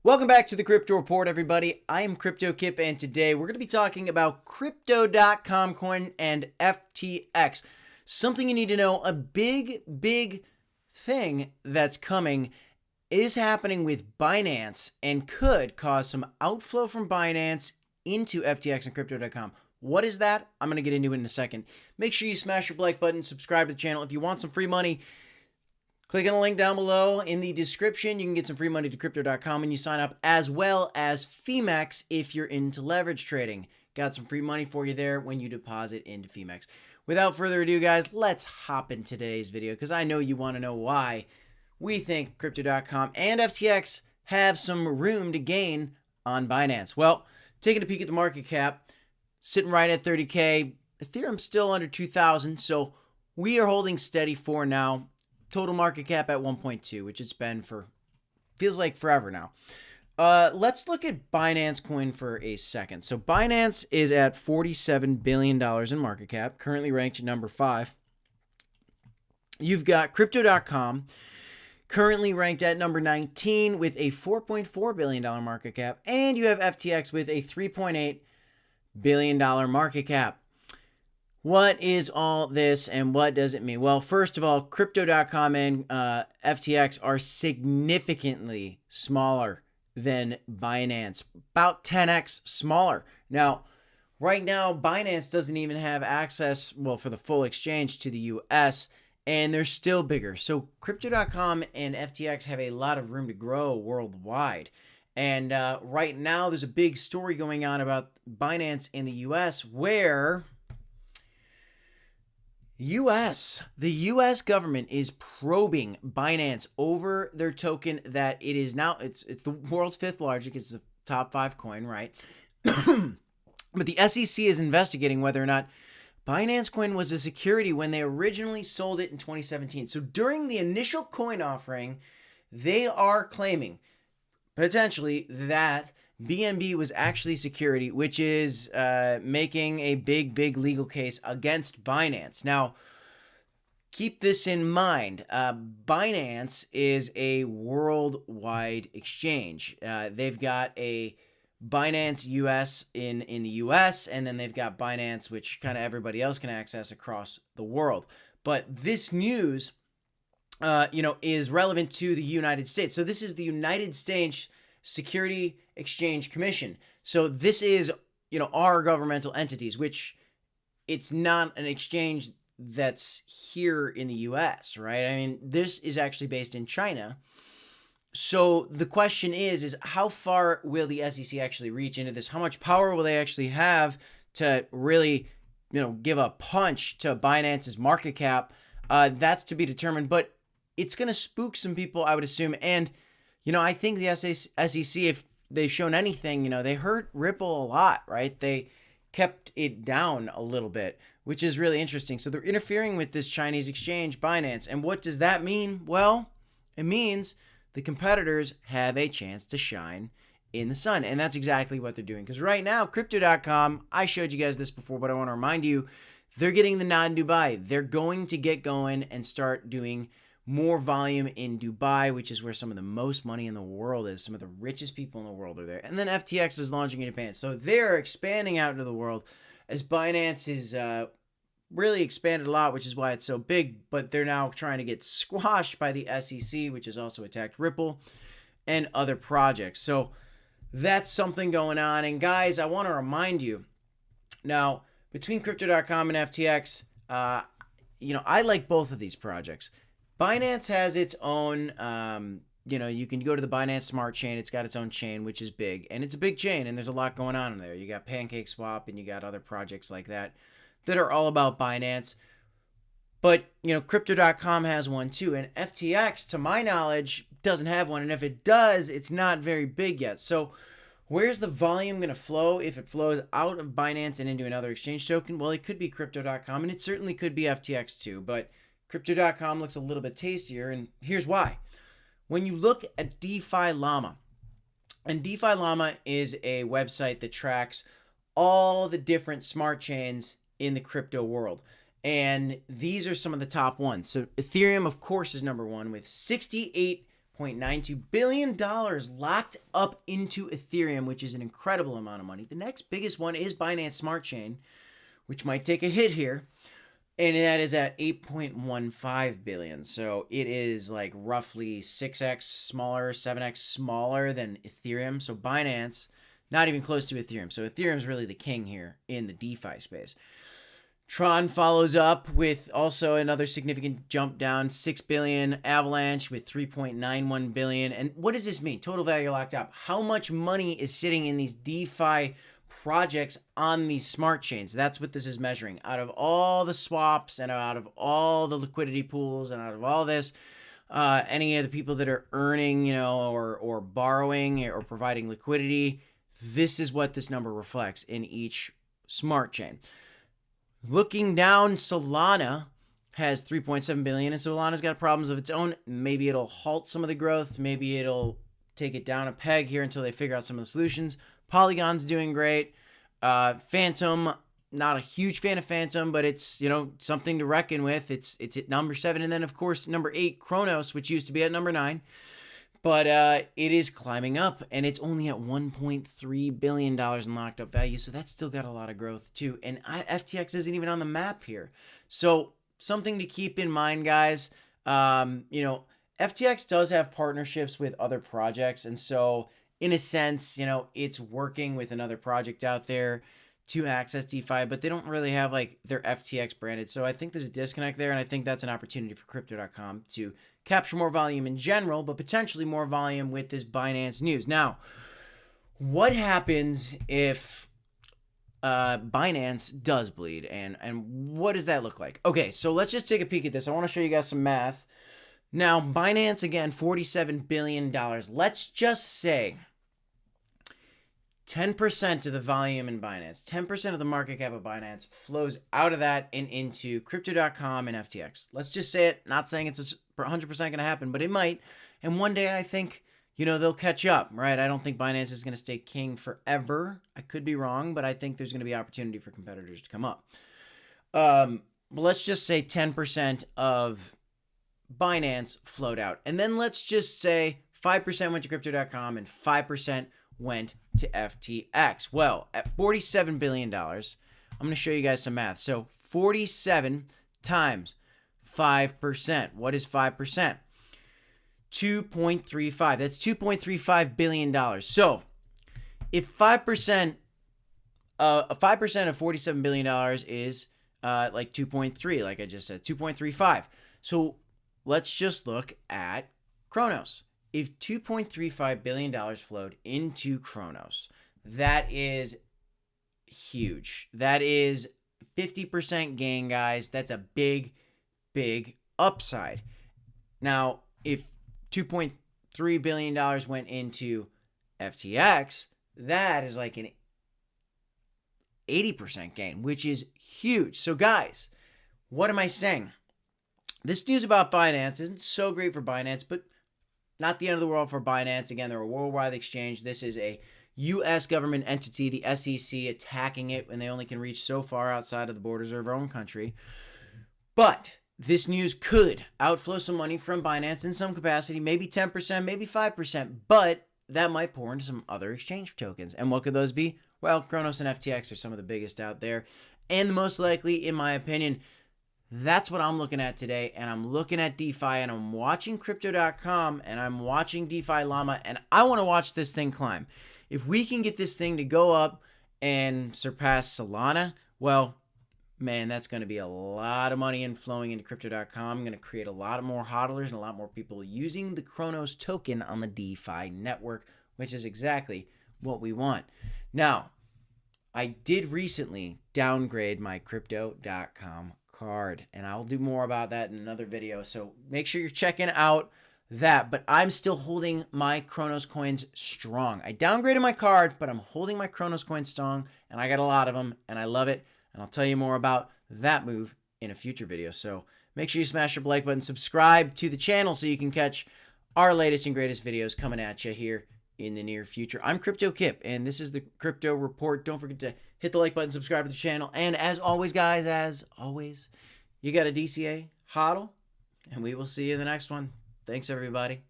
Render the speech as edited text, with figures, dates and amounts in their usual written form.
Welcome back to the Crypto Report, everybody. I am Crypto Kip, and today we're going to be talking about Crypto.com coin and FTX. Something you need to know, a big thing that's coming is happening with Binance and could cause some outflow from Binance into FTX and Crypto.com. What is that? I'm going to get into it in a second. Make sure you smash your like button, subscribe to the channel. If you want some free money, click on the link down below in the description. You can get some free money to Crypto.com when you sign up, as well as Femex if you're into leverage trading. Got some free money for you there when you deposit into Femex. Without further ado, guys, let's hop into today's video because I know you want to know why we think Crypto.com and FTX have some room to gain on Binance. Well, taking a peek at the market cap, sitting right at 30K. Ethereum's still under 2,000, so we are holding steady for now. Total market cap at 1.2, which it's been for, feels like forever now. Let's look at Binance coin for a second. So Binance is at $47 billion in market cap, currently ranked at number 5. You've got Crypto.com, currently ranked at number 19 with a $4.4 billion market cap. And you have FTX with a $3.8 billion market cap. What is all this and what does it mean? Well, first of all, Crypto.com and FTX are significantly smaller than Binance, about 10x smaller. Now, right now, Binance doesn't even have access, well, for the full exchange to the US, and they're still bigger. So Crypto.com and FTX have a lot of room to grow worldwide. And right now, there's a big story going on about Binance in the US where the U.S. government is probing Binance over their token that it is now, it's the world's 5th largest, it's the top 5 coin, right? But the SEC is investigating whether or not Binance coin was a security when they originally sold it in 2017. So during the initial coin offering, they are claiming potentially that BNB was actually security, which is making a big legal case against Binance. Now, keep this in mind. Binance is a worldwide exchange. They've got a Binance US in the US, and then they've got Binance, which kind of everybody else can access across the world. But this news, is relevant to the United States. So this is the United States Security Exchange Commission. So this is, our governmental entities, which it's not an exchange that's here in the US, right? I mean, this is actually based in China. So the question is how far will the SEC actually reach into this? How much power will they actually have to really, give a punch to Binance's market cap? That's to be determined, but it's going to spook some people, I would assume. And I think the SEC, if they've shown anything, they hurt Ripple a lot, right? They kept it down a little bit, which is really interesting. So they're interfering with this Chinese exchange, Binance. And what does that mean? Well, it means the competitors have a chance to shine in the sun. And that's exactly what they're doing. Because right now, Crypto.com, I showed you guys this before, but I want to remind you, they're getting the nod in Dubai. They're going to get going and start doing more volume in Dubai, which is where some of the most money in the world is. Some of the richest people in the world are there. And then FTX is launching in Japan. So they're expanding out into the world as Binance is really expanded a lot, which is why it's so big. But they're now trying to get squashed by the SEC, which has also attacked Ripple and other projects. So that's something going on. And guys, I want to remind you now, between Crypto.com and FTX, I like both of these projects. Binance has its own, you can go to the Binance Smart Chain. It's got its own chain, which is big. And it's a big chain, and there's a lot going on in there. You got PancakeSwap, and you got other projects like that are all about Binance. But, Crypto.com has one too. And FTX, to my knowledge, doesn't have one. And if it does, it's not very big yet. So where's the volume going to flow if it flows out of Binance and into another exchange token? Well, it could be Crypto.com, and it certainly could be FTX too. But Crypto.com looks a little bit tastier, and here's why. When you look at DeFi Llama, and DeFi Llama is a website that tracks all the different smart chains in the crypto world. And these are some of the top ones. So Ethereum, of course, is number one with 68 $1.92 billion locked up into Ethereum, which is an incredible amount of money. The next biggest one is Binance Smart Chain, which might take a hit here. And that is at 8.15 billion. So it is like roughly 6x smaller, 7x smaller than Ethereum. So Binance, not even close to Ethereum. So Ethereum is really the king here in the DeFi space. Tron follows up with also another significant jump down, 6 billion. Avalanche with 3.91 billion. And what does this mean? Total value locked up. How much money is sitting in these DeFi projects on these smart chains? That's what this is measuring. Out of all the swaps and out of all the liquidity pools and out of all this, any of the people that are earning, or borrowing or providing liquidity, this is what this number reflects in each smart chain. Looking down, Solana has 3.7 billion, and Solana's got problems of its own. Maybe it'll halt some of the growth. Maybe it'll take it down a peg here until they figure out some of the solutions. Polygon's doing great. Phantom, not a huge fan of Phantom, but it's, something to reckon with. It's at number 7. And then, of course, number 8, CRONOS, which used to be at number 9. But it is climbing up, and it's only at $1.3 billion in locked up value. So that's still got a lot of growth, too. And FTX isn't even on the map here. So something to keep in mind, guys. FTX does have partnerships with other projects. And so in a sense, it's working with another project out there to access DeFi, but they don't really have their FTX branded. So I think there's a disconnect there, and I think that's an opportunity for Crypto.com to capture more volume in general, but potentially more volume with this Binance news. Now, what happens if Binance does bleed, and what does that look like? Okay, so let's just take a peek at this. I want to show you guys some math. Now, Binance, again, $47 billion. Let's just say 10% of the volume in Binance, 10% of the market cap of Binance flows out of that and into Crypto.com and FTX. Let's just say it, not saying it's 100% going to happen, but it might. And one day I think, they'll catch up, right? I don't think Binance is going to stay king forever. I could be wrong, but I think there's going to be opportunity for competitors to come up. Let's just say 10% of Binance flowed out. And then let's just say 5% went to Crypto.com and 5% went to FTX. Well, at $47 billion, I'm going to show you guys some math. So 47 times 5%. What is 5%? 2.35. That's $2.35 billion. So if 5% of $47 billion is 2.3, like I just said, 2.35. So let's just look at CRONOS. If $2.35 billion flowed into CRONOS, that is huge. That is 50% gain, guys. That's a big, big upside. Now, if $2.3 billion went into FTX, that is like an 80% gain, which is huge. So, guys, what am I saying? This news about Binance isn't so great for Binance, but not the end of the world for Binance. Again, they're a worldwide exchange. This is a U.S. government entity, the SEC, attacking it, and they only can reach so far outside of the borders of our own country. But this news could outflow some money from Binance in some capacity, maybe 10%, maybe 5%, but that might pour into some other exchange tokens. And what could those be? Well, CRONOS and FTX are some of the biggest out there. And most likely, in my opinion, that's what I'm looking at today, and I'm looking at DeFi, and I'm watching Crypto.com, and I'm watching DeFi Llama, and I want to watch this thing climb. If we can get this thing to go up and surpass Solana, well, man, that's going to be a lot of money inflowing into Crypto.com. I'm going to create a lot more hodlers and a lot more people using the CRONOS token on the DeFi network, which is exactly what we want. Now, I did recently downgrade my Crypto.com card, and I'll do more about that in another video, so make sure you're checking out that. But I'm still holding my CRONOS coins strong. I downgraded my card, but I'm holding my CRONOS coins strong, and I got a lot of them, and I love it, and I'll tell you more about that move in a future video. So make sure you smash your like button, subscribe to the channel so you can catch our latest and greatest videos coming at you here in the near future. I'm Crypto Kip, and this is the Crypto Report. Don't forget to hit the like button, subscribe to the channel, and as always, guys, you got a DCA hodl, and we will see you in the next one. Thanks, everybody.